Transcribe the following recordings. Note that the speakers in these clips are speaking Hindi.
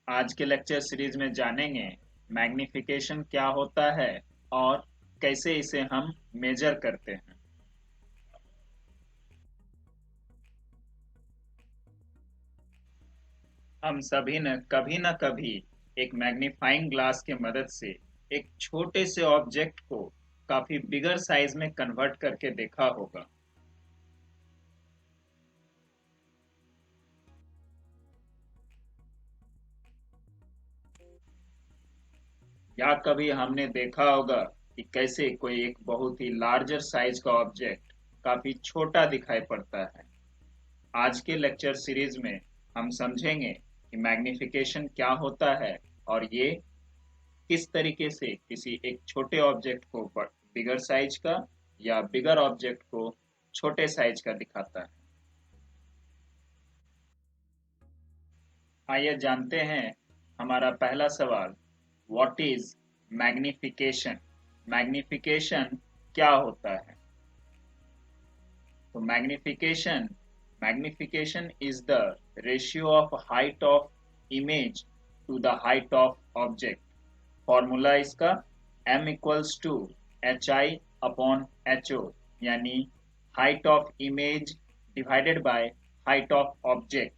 आज के लेक्चर सीरीज में जानेंगे मैग्निफिकेशन क्या होता है और कैसे इसे हम मेजर करते हैं। हम सभी ने कभी न कभी एक मैग्नीफाइंग ग्लास की मदद से एक छोटे से ऑब्जेक्ट को काफी बिगर साइज में कन्वर्ट करके देखा होगा। या कभी हमने देखा होगा कि कैसे कोई एक बहुत ही लार्जर साइज का ऑब्जेक्ट काफी छोटा दिखाई पड़ता है। आज के लेक्चर सीरीज में हम समझेंगे कि मैग्निफिकेशन क्या होता है और ये किस तरीके से किसी एक छोटे ऑब्जेक्ट को बिगर साइज का या बिगर ऑब्जेक्ट को छोटे साइज का दिखाता है। आइए जानते हैं हमारा पहला सवाल, व्हाट इज मैग्निफिकेशन। मैग्निफिकेशन क्या होता है? तो magnification is the ratio of height of image to the height of object। Formula इसका m equals to hi upon ho, यानी height of image divided by height of object।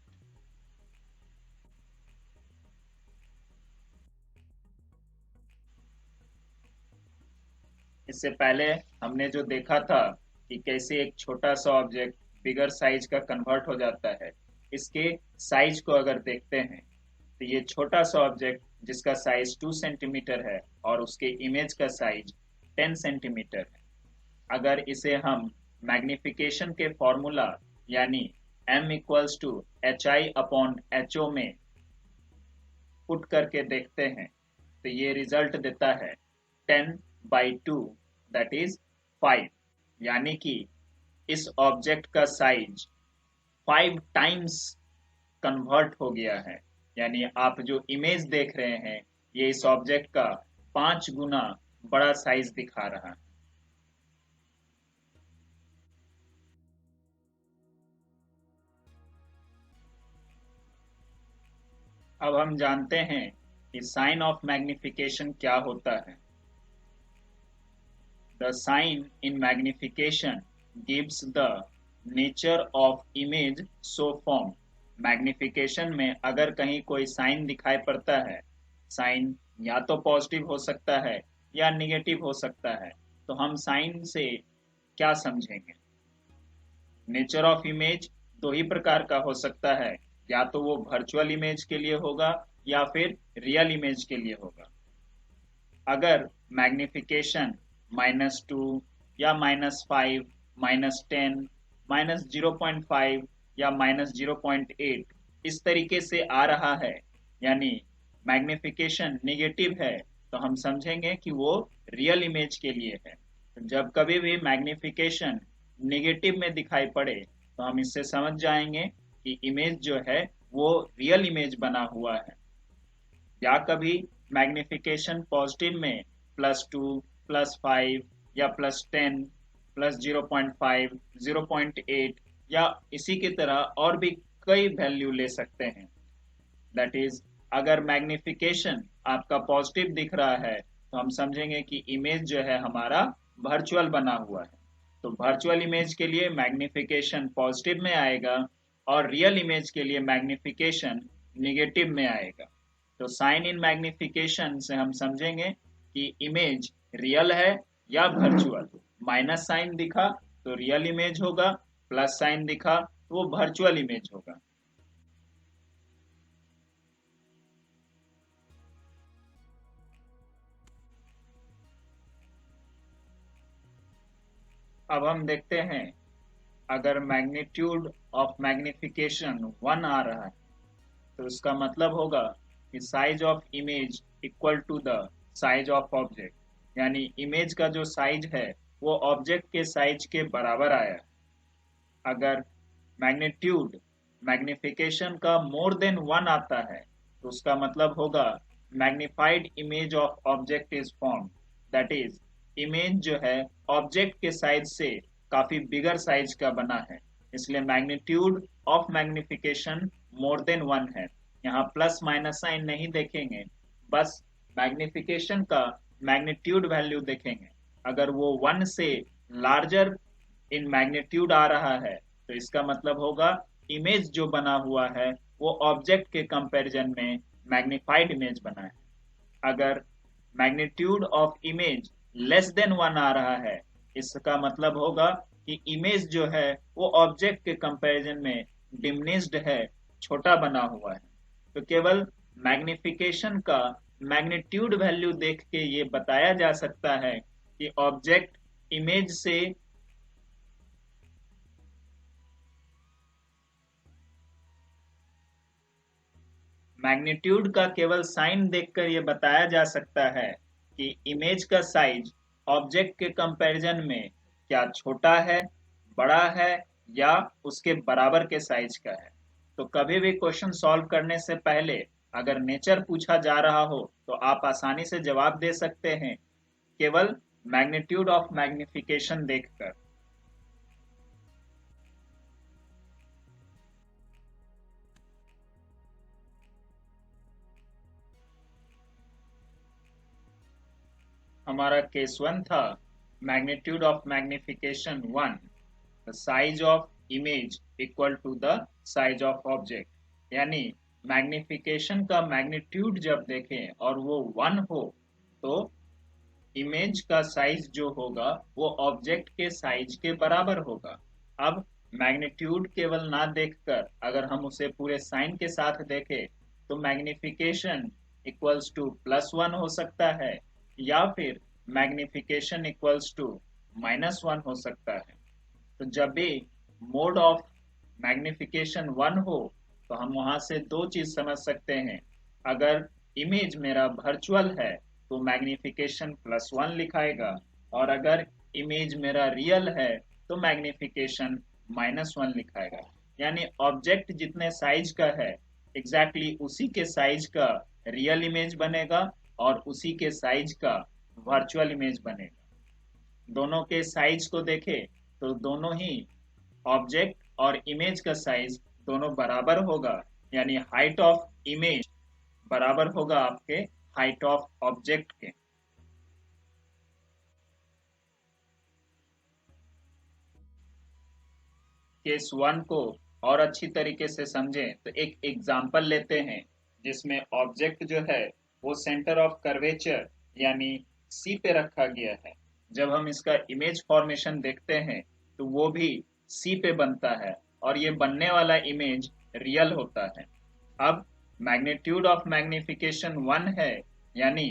इससे पहले हमने जो देखा था कि कैसे एक छोटा सा ऑब्जेक्ट बिगर साइज का कन्वर्ट हो जाता है, इसके साइज को अगर देखते हैं तो ये छोटा सा ऑब्जेक्ट जिसका साइज 2 सेंटीमीटर है और उसके इमेज का साइज 10 सेंटीमीटर है। अगर इसे हम मैग्निफिकेशन के फॉर्मूला यानी m equals to H I upon H O में पुट करके देखते हैं तो ये रिजल्ट देता है 10/2 दैट इज 5, यानी कि इस ऑब्जेक्ट का साइज 5 टाइम्स कन्वर्ट हो गया है। यानी आप जो इमेज देख रहे हैं ये इस ऑब्जेक्ट का 5 गुना बड़ा साइज दिखा रहा है। अब हम जानते हैं कि साइन ऑफ मैग्निफिकेशन क्या होता है। The sign in magnification gives the nature of image so formed। Magnification में अगर कहीं कोई साइन दिखाई पड़ता है, साइन या तो पॉजिटिव हो सकता है या निगेटिव हो सकता है, तो हम साइन से क्या समझेंगे? नेचर ऑफ इमेज दो ही प्रकार का हो सकता है, या तो वो वर्चुअल इमेज के लिए होगा या फिर रियल इमेज के लिए होगा। अगर मैग्निफिकेशन -2 या -5, -10, -0.5 या -0.8 इस तरीके से आ रहा है, यानी मैग्निफिकेशन निगेटिव है, तो हम समझेंगे कि वो रियल इमेज के लिए है। तो जब कभी भी मैग्निफिकेशन निगेटिव में दिखाई पड़े तो हम इससे समझ जाएंगे कि इमेज जो है वो रियल इमेज बना हुआ है। या कभी मैग्निफिकेशन पॉजिटिव में +2, +5 या +10, +0.5, 0.8 या इसी की तरह और भी कई वैल्यू ले सकते हैं। दैट इज, अगर मैग्निफिकेशन आपका पॉजिटिव दिख रहा है तो हम समझेंगे कि इमेज जो है हमारा वर्चुअल बना हुआ है। तो वर्चुअल इमेज के लिए मैग्निफिकेशन पॉजिटिव में आएगा और रियल इमेज के लिए मैग्निफिकेशन निगेटिव में आएगा। तो साइन इन मैग्निफिकेशन से हम समझेंगे कि इमेज रियल है या वर्चुअल। माइनस साइन दिखा तो रियल इमेज होगा, प्लस साइन दिखा तो वो वर्चुअल इमेज होगा। अब हम देखते हैं, अगर मैग्नीट्यूड ऑफ मैग्निफिकेशन 1 आ रहा है तो उसका मतलब होगा कि size of image equal to the size of object, यानी इमेज का जो साइज है वो ऑब्जेक्ट के साइज के बराबर आया। अगर मैग्नीट्यूड मैग्निफिकेशन का मोर देन 1 आता है तो उसका मतलब होगा magnified image of object is form. That is, image जो है ऑब्जेक्ट के साइज से काफी बिगर साइज का बना है, इसलिए magnitude of magnification more than 1 है। यहाँ प्लस माइनस साइन नहीं देखेंगे, बस मैग्निफिकेशन का मैग्नीट्यूड वैल्यू देखेंगे। अगर वो 1 से लार्जर इन मैग्नीट्यूड आ रहा है तो इसका मतलब होगा इमेज जो बना हुआ है वो ऑब्जेक्ट के कंपैरिजन में मैग्निफाइड इमेज बना है। अगर magnitude of image less than 1 आ रहा है, इसका मतलब होगा कि इमेज जो है वो ऑब्जेक्ट के कंपैरिजन में डिमिनिश्ड है, छोटा बना हुआ है। तो केवल मैग्निफिकेशन का मैग्नीट्यूड वैल्यू देख के ये बताया जा सकता है कि ऑब्जेक्ट इमेज से मैग्नीट्यूड का केवल साइन देखकर यह बताया जा सकता है कि इमेज का साइज ऑब्जेक्ट के कंपैरिजन में क्या छोटा है, बड़ा है या उसके बराबर के साइज का है। तो कभी भी क्वेश्चन सॉल्व करने से पहले अगर नेचर पूछा जा रहा हो तो आप आसानी से जवाब दे सकते हैं केवल मैग्नीट्यूड ऑफ मैग्निफिकेशन देखकर। हमारा केस 1 था magnitude of magnification 1, the size of image equal to the size of object. यानी मैग्निफिकेशन का मैग्नीट्यूड जब देखें और वो 1 हो तो इमेज का साइज जो होगा वो ऑब्जेक्ट के साइज के बराबर होगा। अब मैग्नीट्यूड केवल ना देखकर अगर हम उसे पूरे साइन के साथ देखें तो मैग्निफिकेशन इक्वल्स टू +1 हो सकता है या फिर मैग्निफिकेशन इक्वल्स टू -1 हो सकता है। तो जब भी मोड ऑफ मैग्निफिकेशन 1 हो तो हम वहां से दो चीज समझ सकते हैं। अगर इमेज मेरा वर्चुअल है तो मैग्निफिकेशन +1 लिखाएगा, और अगर इमेज मेरा रियल है तो मैग्निफिकेशन -1 लिखाएगा। यानी ऑब्जेक्ट जितने साइज का है एग्जैक्टली उसी के साइज का रियल इमेज बनेगा और उसी के साइज का वर्चुअल इमेज बनेगा। दोनों के साइज को देखें तो दोनों ही ऑब्जेक्ट और इमेज का साइज दोनों बराबर होगा, यानी हाइट ऑफ इमेज बराबर होगा आपके हाइट ऑफ ऑब्जेक्ट के। केस 1 को और अच्छी तरीके से समझें तो एक एग्जांपल लेते हैं जिसमें ऑब्जेक्ट जो है वो सेंटर ऑफ कर्वेचर यानी सी पे रखा गया है। जब हम इसका इमेज फॉर्मेशन देखते हैं तो वो भी सी पे बनता है और ये बनने वाला इमेज रियल होता है। अब मैग्नीट्यूड ऑफ मैग्निफिकेशन 1 है, यानी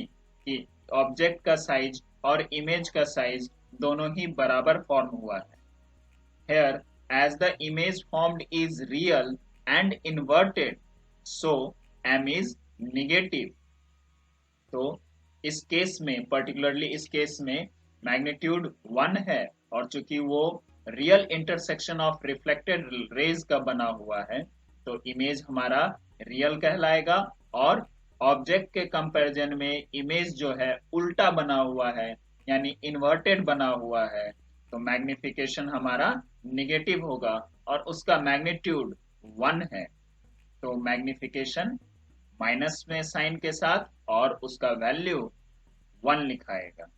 कि ऑब्जेक्ट का साइज और इमेज का साइज दोनों ही बराबर फॉर्म हुआ है। Here, as the image formed is real and inverted, so m is negative। तो इस केस में पर्टिकुलरली इस केस में मैग्नीट्यूड 1 है और चूंकि वो real intersection of reflected raise का बना हुआ है तो इमेज हमारा रियल कहलाएगा, और ऑब्जेक्ट के कंपैरिजन में इमेज जो है उल्टा बना हुआ है यानी इन्वर्टेड बना हुआ है, तो मैग्निफिकेशन हमारा निगेटिव होगा और उसका मैग्नीट्यूड 1 है। तो मैग्निफिकेशन माइनस में साइन के साथ और उसका वैल्यू 1 लिखाएगा।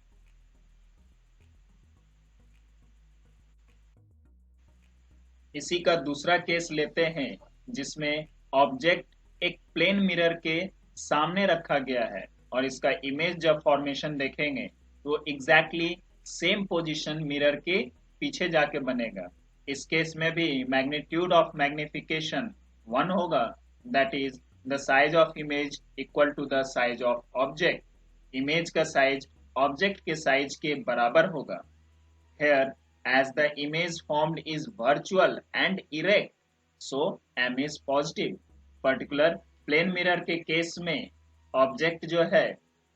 इसी का दूसरा केस लेते हैं जिसमें ऑब्जेक्ट एक प्लेन मिरर के सामने रखा गया है और इसका इमेज जब फॉर्मेशन देखेंगे तो एग्जैक्टली सेम पोजीशन मिरर के पीछे जाके बनेगा। इस केस में भी मैग्नीट्यूड ऑफ मैग्निफिकेशन 1 होगा, that is the size of image equal to the size of object. Image का साइज ऑब्जेक्ट के साइज के बराबर होगा। Here, as the image formed is virtual and erect, so m is positive। Particular plane mirror के केस में ऑब्जेक्ट जो है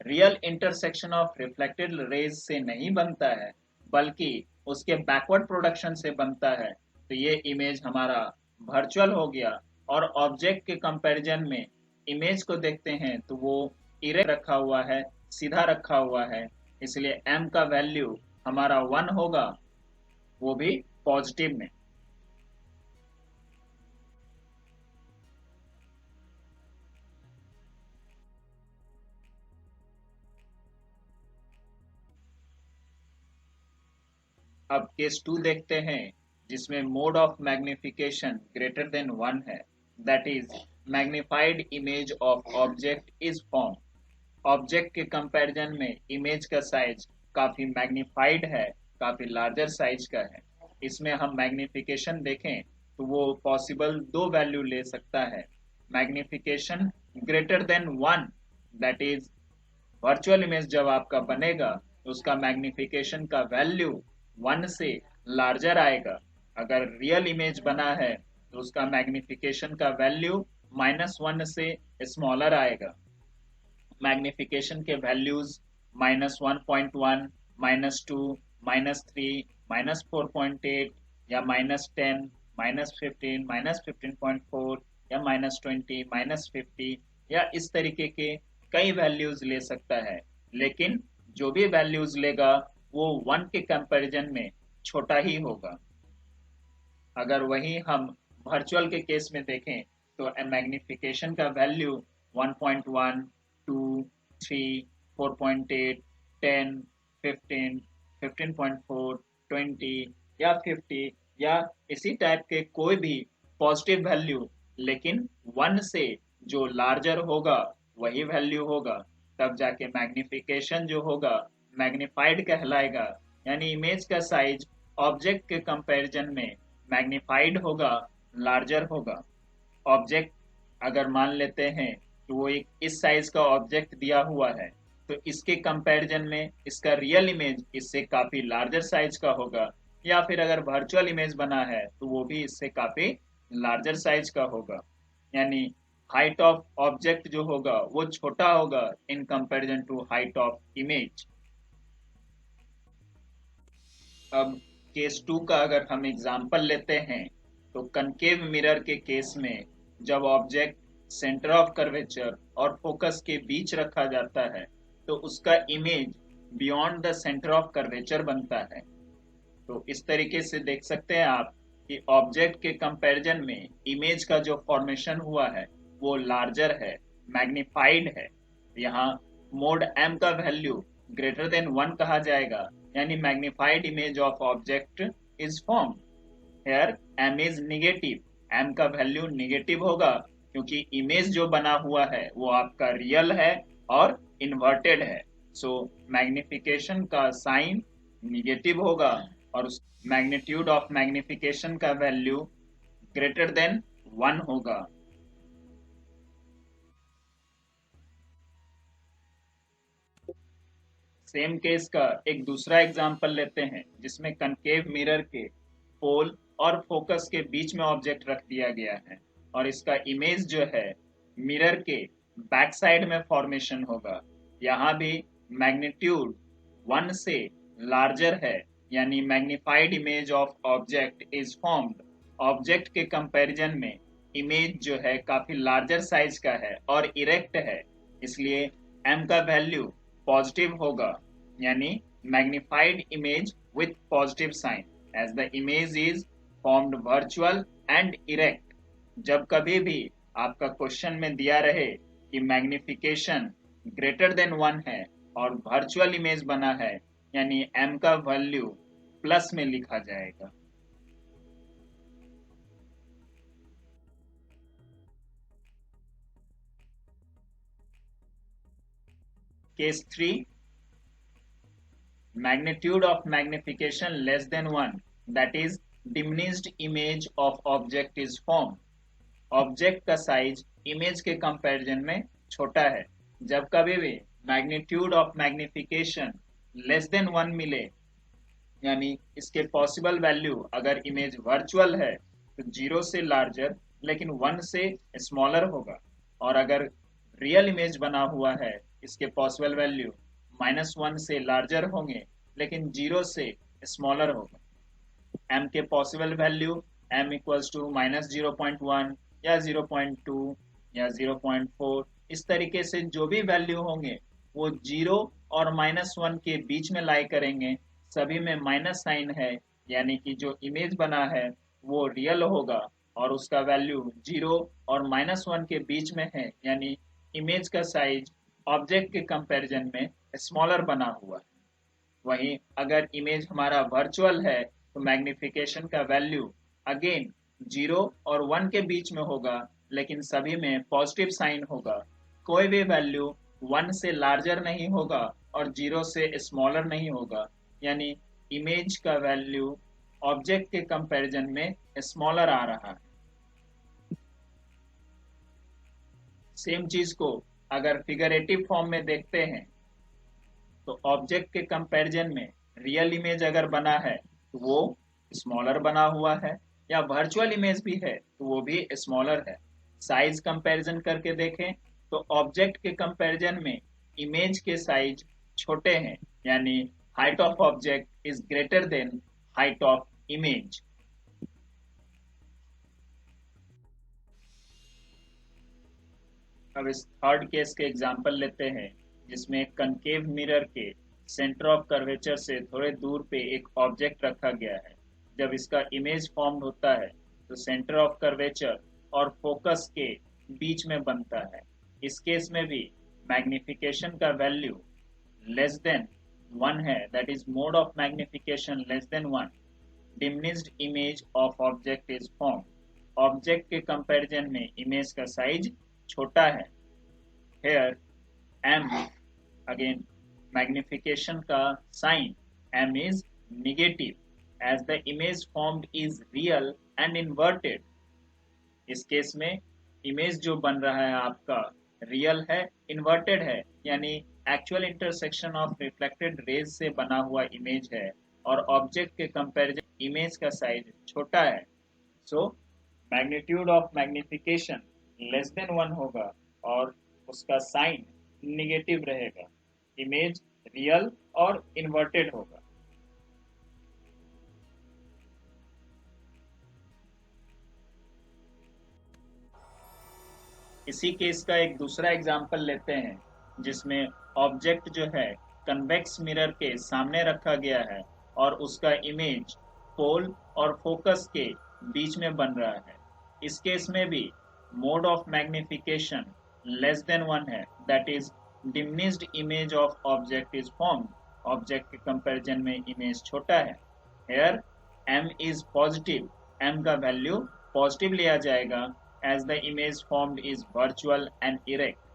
real intersection of reflected raise से नहीं बनता है बल्कि उसके बैकवर्ड प्रोडक्शन से बनता है, तो ये इमेज हमारा वर्चुअल हो गया। और ऑब्जेक्ट के कंपैरिजन में इमेज को देखते हैं तो वो इरेक्ट रखा हुआ है, सीधा रखा हुआ है, इसलिए m का वैल्यू हमारा 1 होगा, वो भी पॉजिटिव में। अब केस 2 देखते हैं, जिसमें mode of magnification greater than 1 है, that is magnified image of object is form. Object के कंपैरिजन में इमेज का साइज काफी मैग्निफाइड है, काफी लार्जर साइज का है। इसमें हम मैग्निफिकेशन देखें तो वो पॉसिबल दो वैल्यू ले सकता है। Magnification greater than 1, that is virtual image जब आपका बनेगा तो उसका मैग्निफिकेशन का वैल्यू 1 से लार्जर आएगा। अगर रियल इमेज बना है तो उसका मैग्निफिकेशन का वैल्यू -1 से स्मॉलर आएगा। मैग्निफिकेशन के वैल्यूज -1.1, -2, -3, -4.8 या -10, -15, -15.4 या -20, -50 या इस तरीके के कई वैल्यूज ले सकता है। लेकिन जो भी वैल्यूज लेगा वो 1 के कंपैरिजन में छोटा ही होगा। अगर वही हम वर्चुअल के केस में देखें तो मैग्निफिकेशन का वैल्यू 1.1, 2, 3, 4.8, 10, 15, 15.4, 20 या 50 या इसी टाइप के कोई भी पॉजिटिव वैल्यू, लेकिन 1 से जो लार्जर होगा वही वैल्यू होगा। तब जाके मैग्निफिकेशन जो होगा मैग्निफाइड कहलाएगा, यानी इमेज का साइज ऑब्जेक्ट के कंपैरिजन में मैग्निफाइड होगा, लार्जर होगा। ऑब्जेक्ट अगर मान लेते हैं कि वो एक इस साइज का ऑब्जेक्ट दिया हुआ है, तो इसके कंपैरिजन में इसका रियल इमेज इससे काफी लार्जर साइज का होगा, या फिर अगर वर्चुअल इमेज बना है तो वो भी इससे काफी लार्जर साइज का होगा। यानी हाइट ऑफ ऑब्जेक्ट जो होगा वो छोटा होगा in comparison to height of image. अब केस 2 का अगर हम एग्जाम्पल लेते हैं तो कनकेव मिरर के केस में जब ऑब्जेक्ट सेंटर ऑफ कर्वेचर और फोकस के बीच रखा जाता है तो उसका image beyond the centre of curvature बनता है। तो इस तरीके से देख सकते हैं आप कि ऑब्जेक्ट के कंपैरिजन में इमेज का जो फॉर्मेशन हुआ है वो लार्जर है, मैग्निफाइड है। यहाँ मोड m का वैल्यू ग्रेटर देन 1 कहा जाएगा, यानी magnified image of object is form. Here m is negative, m का वैल्यू निगेटिव होगा क्योंकि इमेज जो बना हुआ है वो आपका रियल है और इन्वर्टेड है। सो मैग्निफिकेशन का साइन निगेटिव होगा और उस मैग्नीट्यूड ऑफ मैग्निफिकेशन का वैल्यू ग्रेटर देन 1 होगा। सेम केस का एक दूसरा एग्जांपल लेते हैं जिसमें कनकेव मिरर के पोल और फोकस के बीच में ऑब्जेक्ट रख दिया गया है और इसका इमेज जो है मिरर के बैक साइड में फॉर्मेशन होगा। यहाँ भी मैग्नीट्यूड 1 से लार्जर है, यानी magnified image of object is formed. Object के कंपैरिजन में इमेज जो है काफी लार्जर साइज का है और इरेक्ट है, इसलिए m का वैल्यू पॉजिटिव होगा, यानी magnified image with positive sign as the image is formed virtual and erect. जब कभी भी आपका क्वेश्चन में दिया रहे कि मैग्निफिकेशन ग्रेटर देन 1 है और वर्चुअल इमेज बना है, यानी m का वैल्यू प्लस में लिखा जाएगा। Case 3, magnitude of magnification less than 1, that is diminished image of object is formed। Object का साइज इमेज के कंपैरिजन में छोटा है। जब कभी भी magnitude of magnification less than 1 मिले, यानी इसके पॉसिबल वैल्यू अगर इमेज वर्चुअल है तो 0 से लार्जर लेकिन 1 से स्मॉलर होगा, और अगर रियल इमेज बना हुआ है इसके पॉसिबल वैल्यू -1 से लार्जर होंगे लेकिन 0 से स्मॉलर होगा। m के possible value m equals to -0.1 या 0.2 या 0.4, इस तरीके से जो भी वैल्यू होंगे वो 0 और -1 के बीच में लाई करेंगे। सभी में माइनस साइन है, यानी कि जो इमेज बना है वो रियल होगा और उसका वैल्यू 0 और -1 के बीच में है, यानी इमेज का साइज ऑब्जेक्ट के कंपैरिजन में स्मॉलर बना हुआ है। वहीं अगर इमेज हमारा वर्चुअल है तो मैग्निफिकेशन का वैल्यू अगेन 0 और 1 के बीच में होगा, लेकिन सभी में पॉजिटिव साइन होगा। कोई भी वैल्यू 1 से लार्जर नहीं होगा और 0 से स्मॉलर नहीं होगा, यानी इमेज का वैल्यू ऑब्जेक्ट के कंपैरिजन में स्मॉलर आ रहा है। सेम चीज को अगर फिगरेटिव फॉर्म में देखते हैं तो ऑब्जेक्ट के कंपैरिजन में रियल इमेज अगर बना है तो वो स्मॉलर बना हुआ है, या वर्चुअल इमेज भी है तो वो भी स्मॉलर है। साइज कंपैरिजन करके देखें तो ऑब्जेक्ट के कंपैरिजन में इमेज के साइज छोटे हैं, यानी height of object is greater than height of image. अब इस थर्ड केस के एग्जांपल लेते हैं, जिसमें कनकेव मिरर के सेंटर ऑफ कर्वेचर से थोड़े दूर पे एक ऑब्जेक्ट रखा गया है। जब इसका इमेज फॉर्म होता है तो सेंटर ऑफ कर्वेचर और फोकस के बीच में बनता है। इस केस में भी मैग्निफिकेशन का वैल्यू लेस देन 1 है, that is mode of magnification less than 1, diminished image of object is form. Object के कंपैरिजन में इमेज का साइज छोटा है। Here m, again magnification का sign m is negative as the image formed is real and inverted। इस केस में इमेज जो बन रहा है आपका रियल है, इन्वर्टेड है, यानी actual intersection of reflected raise से बना हुआ इमेज है और ऑब्जेक्ट के कंपैरिजन इमेज का साइज छोटा है। So magnitude of magnification less than 1 होगा और उसका साइन निगेटिव रहेगा। इमेज रियल और इन्वर्टेड होगा। इसी केस का एक दूसरा एग्जांपल लेते हैं, जिसमें ऑब्जेक्ट जो है कन्वेक्स मिरर के सामने रखा गया है और उसका इमेज पोल और फोकस के बीच में बन रहा है। इस केस में भी mod of magnification less than 1 है, that is diminished image of object is formed. Object के कंपैरिजन में इमेज छोटा है। Here m is positive, m का वैल्यू पॉजिटिव लिया जाएगा as the image formed is virtual and erect।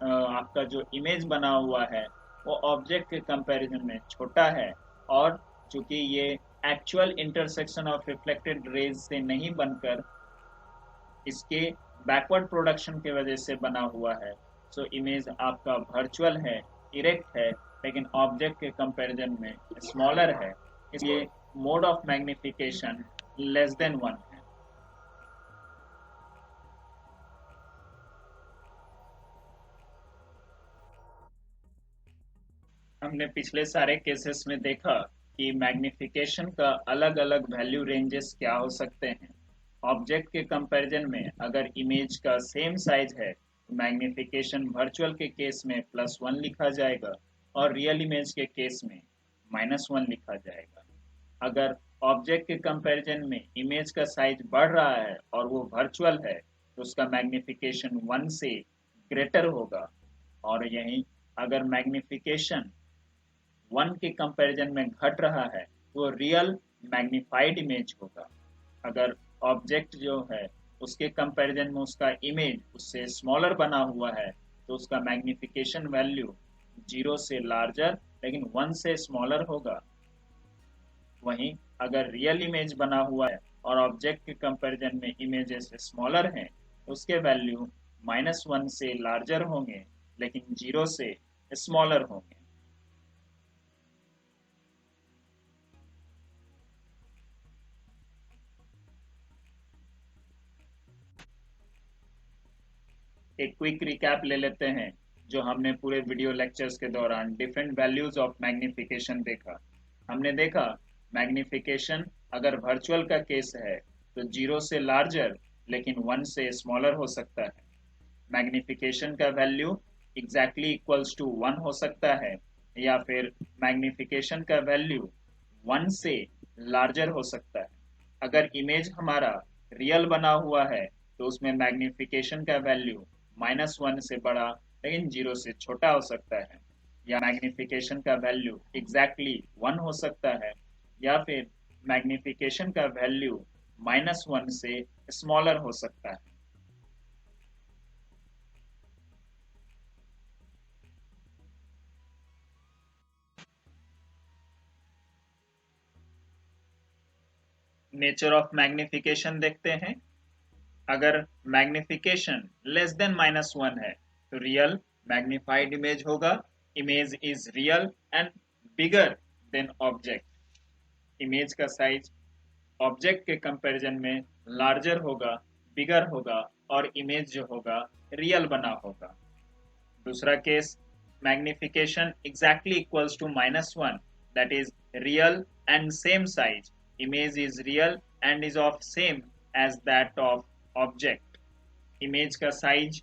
आपका जो इमेज बना हुआ है वो ऑब्जेक्ट के कंपैरिजन में छोटा है और चूंकि ये actual intersection of reflected raise से नहीं बनकर इसके बैकवर्ड प्रोडक्शन की वजह से बना हुआ है, सो इमेज आपका वर्चुअल है, इरेक्ट है, लेकिन ऑब्जेक्ट के कंपैरिजन में स्मॉलर है, इसलिए mode of magnification less than 1 है। हमने पिछले सारे केसेस में देखा कि मैग्निफिकेशन का अलग अलग वैल्यू रेंजेस क्या हो सकते हैं। ऑब्जेक्ट के कंपैरिजन में अगर इमेज का सेम साइज है तो मैग्निफिकेशन वर्चुअल के केस में +1 लिखा जाएगा और रियल इमेज के केस में -1 लिखा जाएगा। अगर ऑब्जेक्ट के कंपैरिजन में इमेज का साइज बढ़ रहा है और वो वर्चुअल है तो उसका मैग्निफिकेशन 1 से ग्रेटर होगा, और यहीं अगर मैग्निफिकेशन 1 के कंपैरिजन में घट रहा है तो रियल मैग्निफाइड इमेज होगा। अगर ऑब्जेक्ट जो है उसके कंपैरिजन में उसका इमेज उससे स्मॉलर बना हुआ है तो उसका मैग्निफिकेशन वैल्यू 0 से लार्जर लेकिन 1 से स्मॉलर होगा। वहीं अगर रियल इमेज बना हुआ है और ऑब्जेक्ट के कंपैरिजन में इमेजेस स्मॉलर हैं तो उसके वैल्यू -1 से लार्जर होंगे लेकिन 0 से स्मॉलर होंगे। एक क्विक रिकैप ले लेते हैं जो हमने पूरे वीडियो लेक्चर्स के दौरान डिफरेंट वैल्यूज ऑफ मैग्निफिकेशन देखा। हमने देखा मैग्निफिकेशन अगर वर्चुअल का केस है तो 0 से लार्जर लेकिन 1 से स्मॉलर हो सकता है। मैग्निफिकेशन का वैल्यू एग्जैक्टली इक्वल्स टू 1 हो सकता है, या फिर मैग्निफिकेशन का वैल्यू 1 से लार्जर हो सकता है। अगर इमेज हमारा रियल बना हुआ है तो उसमें मैग्निफिकेशन का वैल्यू -1 से बड़ा लेकिन 0 से छोटा हो सकता है। या मैग्निफिकेशन का वैल्यू एग्जैक्टली 1 हो सकता है, या फिर मैग्निफिकेशन का वैल्यू -1 से स्मॉलर हो सकता है। नेचर ऑफ मैग्निफिकेशन देखते हैं। अगर मैग्निफिकेशन लेस देन -1 है तो रियल मैग्निफाइड इमेज होगा, image is real and bigger than object. Image का साइज ऑब्जेक्ट के कंपैरिजन में लार्जर होगा, बिगर होगा, और इमेज जो होगा रियल बना होगा। दूसरा case, magnification exactly equals to -1, that is real and same size, image is real and is of same as that of object. Image का साइज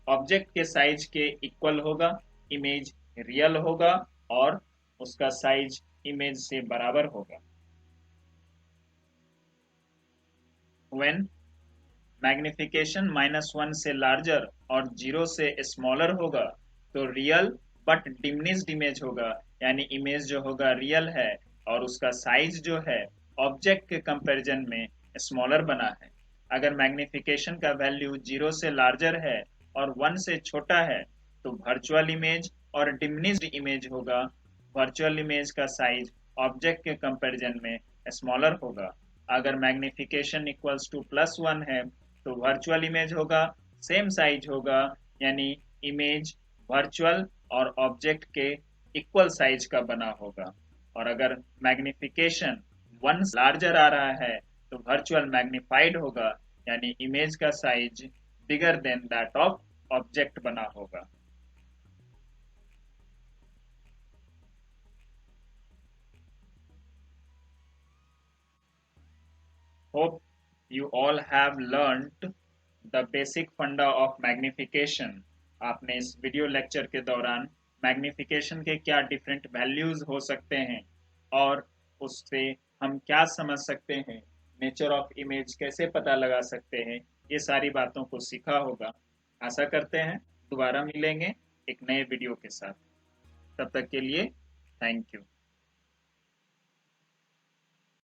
ऑब्जेक्ट के साइज के इक्वल होगा, इमेज रियल होगा और उसका साइज इमेज से बराबर होगा। When मैग्निफिकेशन -1 से लार्जर और 0 से स्मॉलर होगा तो रियल बट डिमिनिश्ड इमेज होगा, यानी इमेज जो होगा रियल है और उसका साइज जो है ऑब्जेक्ट के कंपैरिजन में स्मॉलर बना है। अगर मैग्निफिकेशन का वैल्यू 0 से लार्जर है और 1 से छोटा है तो वर्चुअल इमेज और डिमिनिश्ड इमेज होगा। वर्चुअल इमेज का साइज ऑब्जेक्ट के कंपैरिजन में स्मॉलर होगा। अगर मैग्निफिकेशन इक्वल्स टू +1 है तो वर्चुअल इमेज होगा, सेम साइज होगा, यानी इमेज वर्चुअल और ऑब्जेक्ट के इक्वल साइज का बना होगा। और अगर मैग्निफिकेशन 1 लार्जर आ रहा है तो वर्चुअल मैग्निफाइड होगा, यानी इमेज का size bigger than that of object बना होगा। Hope you all have learned the basic funda of magnification। आपने इस वीडियो लेक्चर के दौरान मैग्निफिकेशन के क्या डिफरेंट वैल्यूज हो सकते हैं और उससे हम क्या समझ सकते हैं, नेचर ऑफ इमेज कैसे पता लगा सकते हैं, ये सारी बातों को सीखा होगा। आशा करते हैं दोबारा मिलेंगे एक नए वीडियो के साथ। तब तक के लिए थैंक यू।